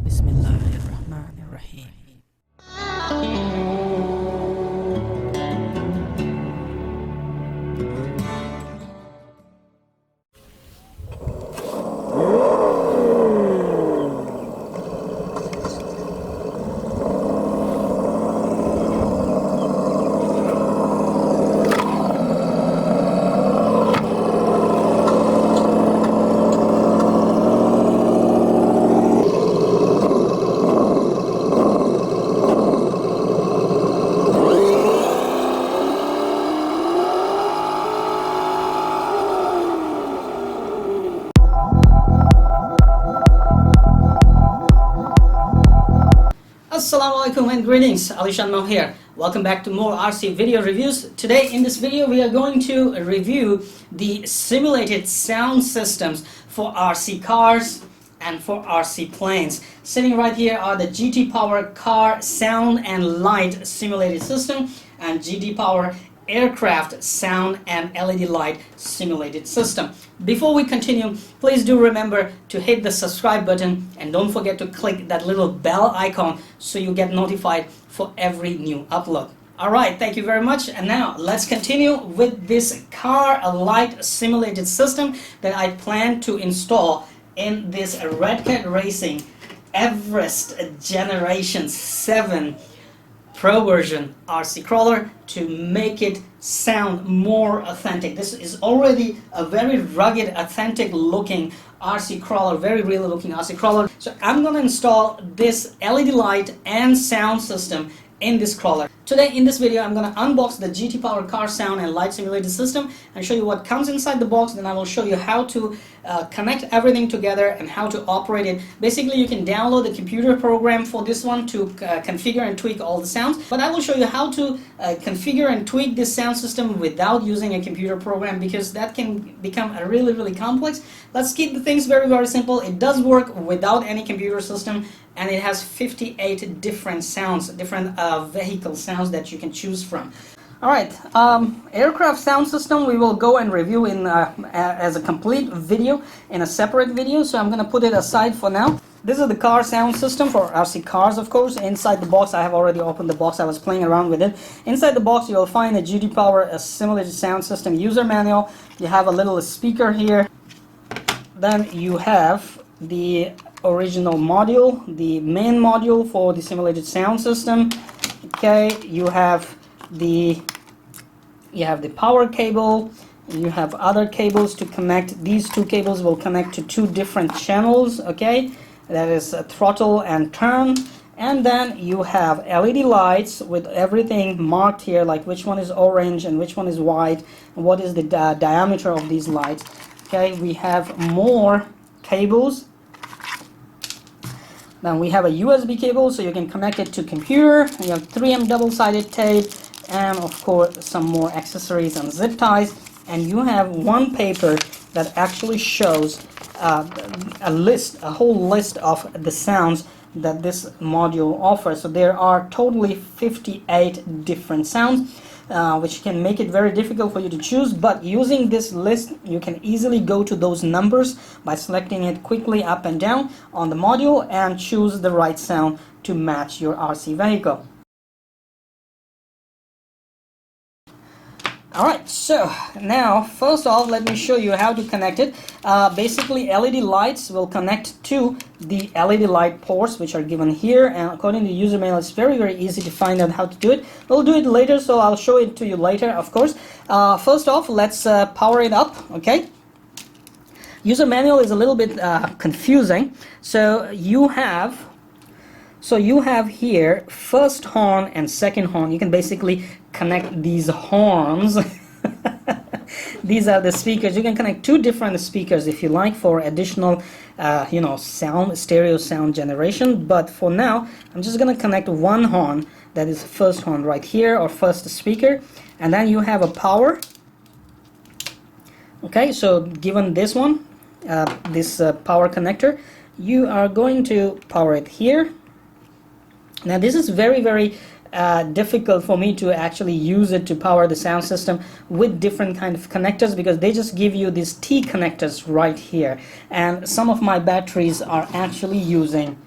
Bismillahirrahmanirrahim. Assalamu alaikum and greetings, Alishan Mo here. Welcome back to more RC video reviews. Today in this video we are going to review the simulated sound systems for RC cars and for RC planes. Sitting right here are the GT Power Car Sound and Light Simulated System and GT Power Aircraft Sound and LED Light Simulated System. Before we continue, please do remember to hit the subscribe button and don't forget to click that little bell icon so you get notified for every new upload. Alright, thank you very much, and now let's continue with this car light simulated system that I plan to install in this Red Cat Racing Everest Generation 7 Pro version RC crawler to make it sound more authentic. This is already a very rugged, authentic looking RC crawler, very real looking RC crawler. So I'm going to install this LED light and sound system in this crawler. Today in this video I'm going to unbox the GT Power Car Sound and Light Simulated System and show you what comes inside the box. Then I will show you how to connect everything together and how to operate it. Basically you can download the computer program for this one to configure and tweak all the sounds, but I will show you how to configure and tweak this sound system without using a computer program, because that can become a really complex. Let's keep the things very simple. It does work without any computer system, and it has 58 different sounds, different vehicle sounds that you can choose from. Alright, aircraft sound system we will go and review in as a complete video in a separate video, so I'm going to put it aside for now. This is the car sound system for RC cars, of course. Inside the box, I have already opened the box, I was playing around with it. Inside the box you will find a GT Power simulated sound system user manual. You have a little speaker here. Then you have the original module, the main module for the simulated sound system. Okay, you have the power cable, you have other cables to connect. These two cables will connect to two different channels, okay, that is a throttle and turn. And then you have LED lights with everything marked here, like which one is orange and which one is white, and what is the diameter of these lights. Okay, we have more cables. Then we have a USB cable, so you can connect it to computer. You have 3M double-sided tape, and of course some more accessories and zip ties. And you have one paper that actually shows a whole list of the sounds that this module offers. So there are totally 58 different sounds, which can make it very difficult for you to choose, but using this list you can easily go to those numbers by selecting it quickly up and down on the module and choose the right sound to match your RC vehicle. Alright, so now first off let me show you how to connect it. Basically LED lights will connect to the LED light ports which are given here, and according to the user manual it's very easy to find out how to do it. We'll do it later, so I'll show it to you later, of course. First off, let's power it up, okay? User manual is a little bit confusing. So you have here first horn and second horn. You can basically connect these horns. These are the speakers. You can connect two different speakers if you like for additional stereo sound generation, but for now I'm just gonna connect one horn, that is first horn right here, or first speaker, and then you have a power. Okay, so given this one, this power connector, you are going to power it here. Now this is very difficult for me to actually use it to power the sound system with different kind of connectors, because they just give you these T connectors right here, and some of my batteries are actually using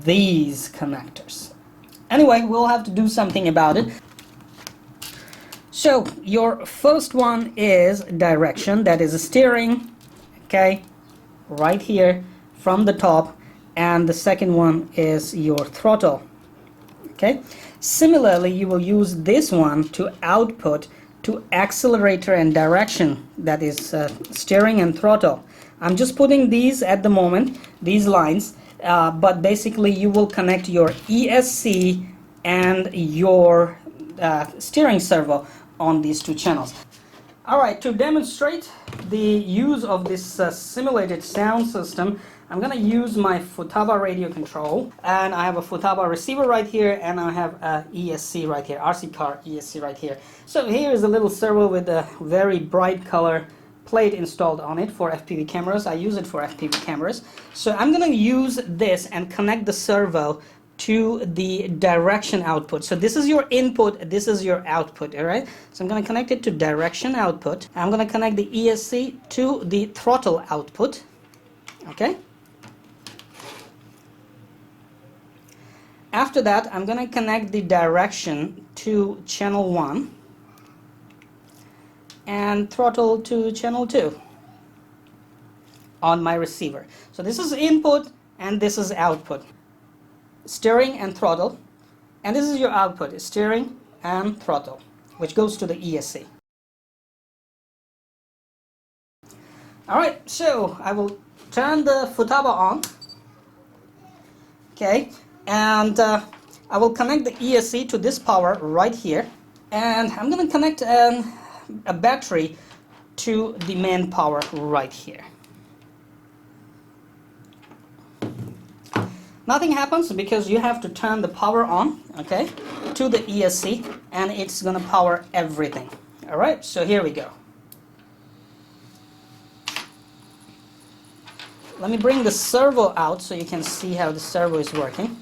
these connectors. Anyway, we'll have to do something about it. So your first one is direction, that is steering, okay, right here from the top, and the second one is your throttle, okay. Similarly, you will use this one to output to accelerator and direction, that is steering and throttle. I'm just putting these at the moment, these lines, but basically you will connect your ESC and your steering servo on these two channels. Alright, to demonstrate the use of this simulated sound system, I'm going to use my Futaba radio control, and I have a Futaba receiver right here, and I have a ESC right here, RC car ESC right here. So here is a little servo with a very bright color plate installed on it for FPV cameras. I use it for FPV cameras. So I'm going to use this and connect the servo to the direction output. So this is your input, this is your output, all right? So I'm going to connect it to direction output. I'm going to connect the ESC to the throttle output, okay? After that, I'm going to connect the direction to channel 1 and throttle to channel 2 on my receiver. So this is input and this is output. Steering and throttle, and this is your output, steering and throttle, which goes to the ESC. Alright, so I will turn the Futaba on, okay, and I will connect the ESC to this power right here, and I'm going to connect a battery to the main power right here. Nothing happens because you have to turn the power on, okay, to the ESC, and it's going to power everything. Alright, so here we go. Let me bring the servo out so you can see how the servo is working.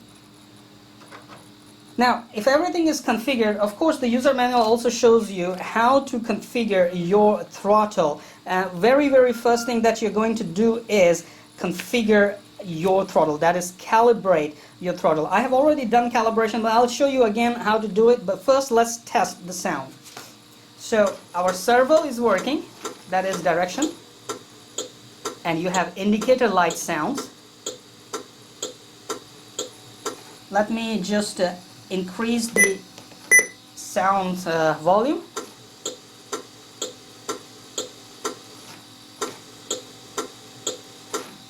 Now, if everything is configured, of course the user manual also shows you how to configure your throttle. Very first thing that you're going to do is configure your throttle, that is calibrate your throttle. I have already done calibration, but I'll show you again how to do it. But first let's test the sound. So our servo is working, that is direction, and you have indicator light sounds. Let me just increase the sound volume.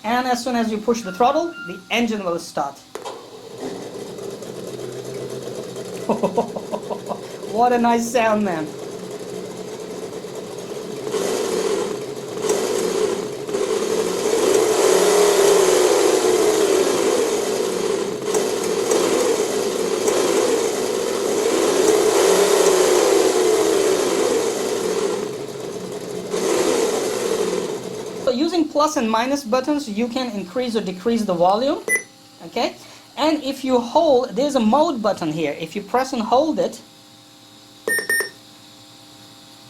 And as soon as you push the throttle, the engine will start. What a nice sound, man. So using plus and minus buttons, you can increase or decrease the volume, okay? And if you hold, there's a mode button here. If you press and hold it,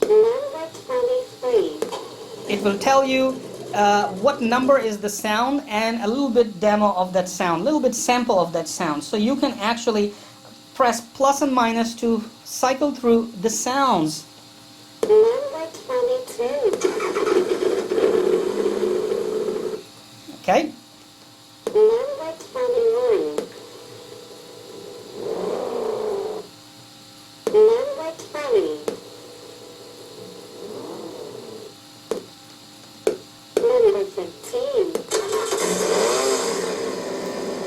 number 23. It will tell you what number is the sound and a little bit demo of that sound, a little bit sample of that sound. So you can actually press plus and minus to cycle through the sounds. Number 22. Okay? Number 21. Number 20. Number 15.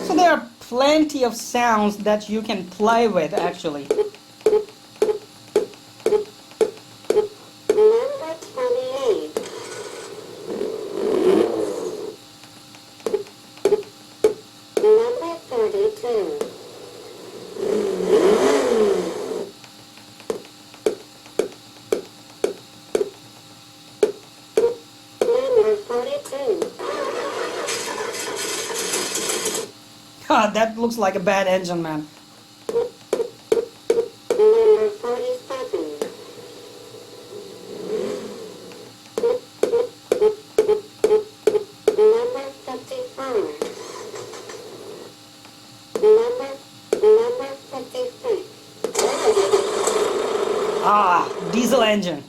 So there are plenty of sounds that you can play with actually. Number 28. Number 32. Number 42. That looks like a bad engine, man. Number 47. Number 55. diesel engine.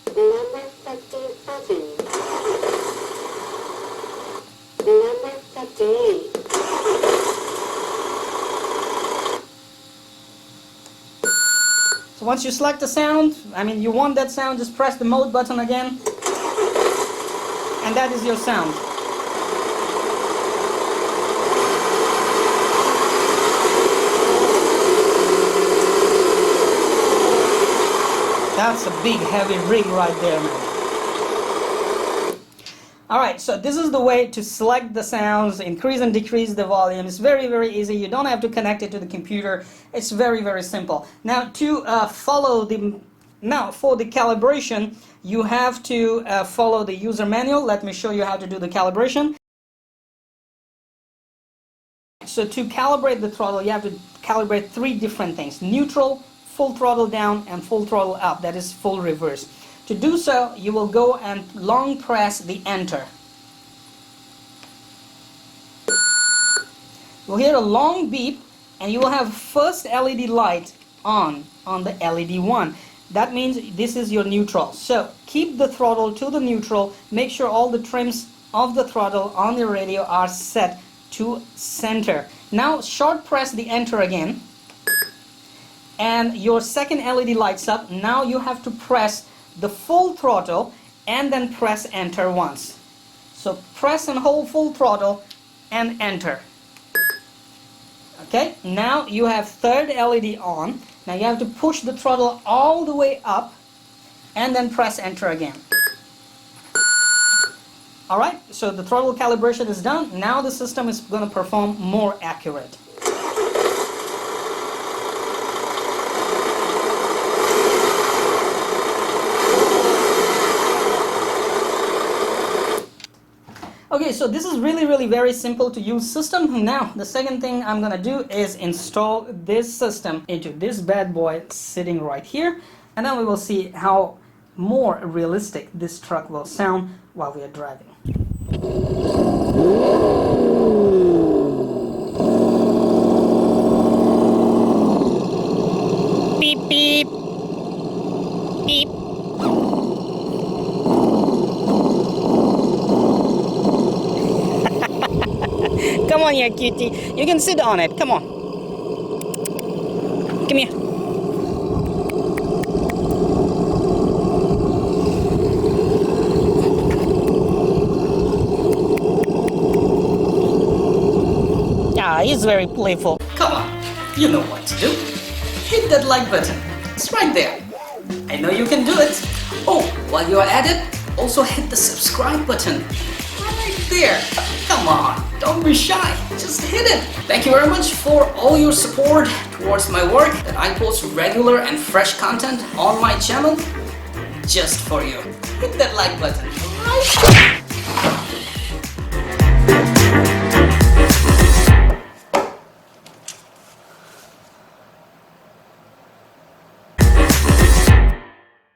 Number 57. Number 58. So once you select the sound, you want that sound, just press the mode button again, and that is your sound. That's a big heavy rig right there, man. Alright, so this is the way to select the sounds, increase and decrease the volume. It's very, very easy. You don't have to connect it to the computer. It's very, very simple. Now, to for the calibration, you have to follow the user manual. Let me show you how to do the calibration. So to calibrate the throttle, you have to calibrate 3 different things: neutral, full throttle down, and full throttle up. That is full reverse. To do so, you will go and long press the enter. You'll hear a long beep, and you will have first LED light on the LED 1. That means this is your neutral. So keep the throttle to the neutral. Make sure all the trims of the throttle on the radio are set to center. Now short press the enter again, and your second LED lights up. Now you have to press the full throttle and then press enter once. So press and hold full throttle and enter. Okay, now you have third LED on. Now you have to push the throttle all the way up and then press enter again. Alright, so the throttle calibration is done. Now the system is going to perform more accurate. Okay, so this is really very simple to use system. Now the second thing I'm gonna do is install this system into this bad boy sitting right here, and then we will see how more realistic this truck will sound while we are driving. Beep beep beep. Come on here, cutie. You can sit on it. Come on. Come here. Ah, he's very playful. Come on. You know what to do. Hit that like button. It's right there. I know you can do it. Oh, while you're at it, also hit the subscribe button. Right there. Come on, don't be shy, just hit it. Thank you very much for all your support towards my work, that I post regular and fresh content on my channel just for you. Hit that like button right there.